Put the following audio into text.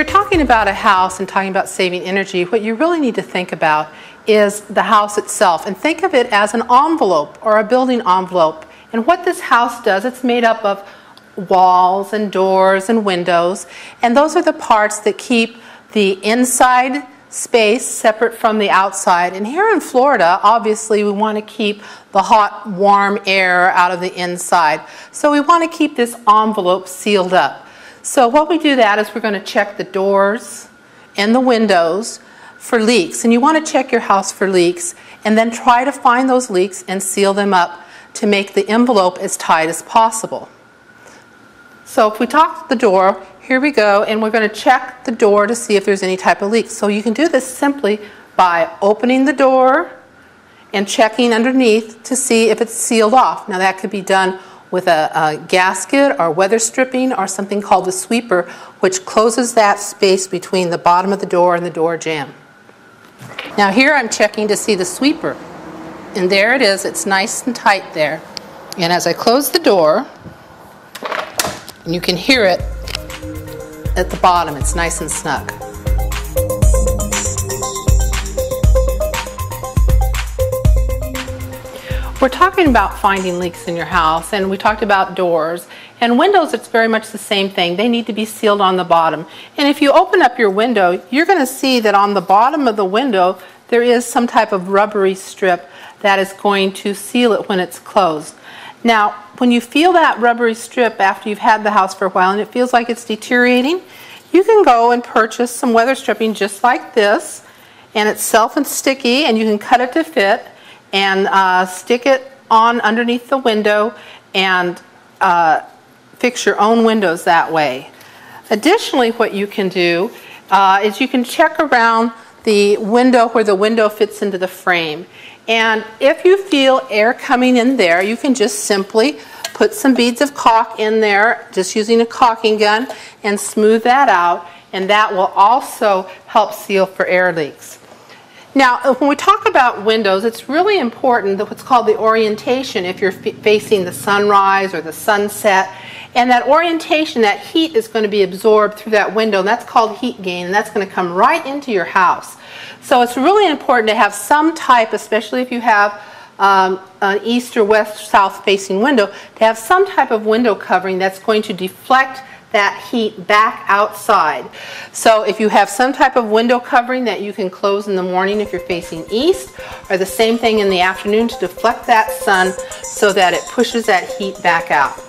you're talking about a house and talking about saving energy, what you really need to think about is the house itself. And think of it as an envelope or a building envelope. And what this house does, it's made up of walls and doors and windows. And those are the parts that keep the inside space separate from the outside. And here in Florida, obviously, we want to keep the hot, warm air out of the inside. So we want to keep this envelope sealed up. So what we do that is we're going to check the doors and the windows for leaks. And you want to check your house for leaks and then try to find those leaks and seal them up to make the envelope as tight as possible. So if we talk the door, here we go, and we're going to check the door to see if there's any type of leak. So you can do this simply by opening the door and checking underneath to see if it's sealed off. Now that could be done with a gasket or weather stripping or something called a sweeper, which closes that space between the bottom of the door and the door jamb. Now here I'm checking to see the sweeper. And there it is, it's nice and tight there. And as I close the door, and you can hear it at the bottom, it's nice and snug. We're talking about finding leaks in your house, and we talked about doors. And windows, it's very much the same thing. They need to be sealed on the bottom. And if you open up your window, you're going to see that on the bottom of the window, there is some type of rubbery strip that is going to seal it when it's closed. Now, when you feel that rubbery strip after you've had the house for a while and it feels like it's deteriorating, you can go and purchase some weather stripping just like this, and it's self and sticky, and you can cut it to fit and stick it on underneath the window and fix your own windows that way. Additionally, what you can do is you can check around the window where the window fits into the frame. And if you feel air coming in there, you can just simply put some beads of caulk in there, just using a caulking gun, and smooth that out, and that will also help seal for air leaks. Now, when we talk about windows, it's really important that what's called the orientation, if you're facing the sunrise or the sunset, and that orientation, that heat is going to be absorbed through that window, and that's called heat gain, and that's going to come right into your house. So it's really important to have some type, especially if you have an east or west south facing window, to have some type of window covering that's going to deflect that heat back outside. So if you have some type of window covering that you can close in the morning if you're facing east, or the same thing in the afternoon to deflect that sun so that it pushes that heat back out.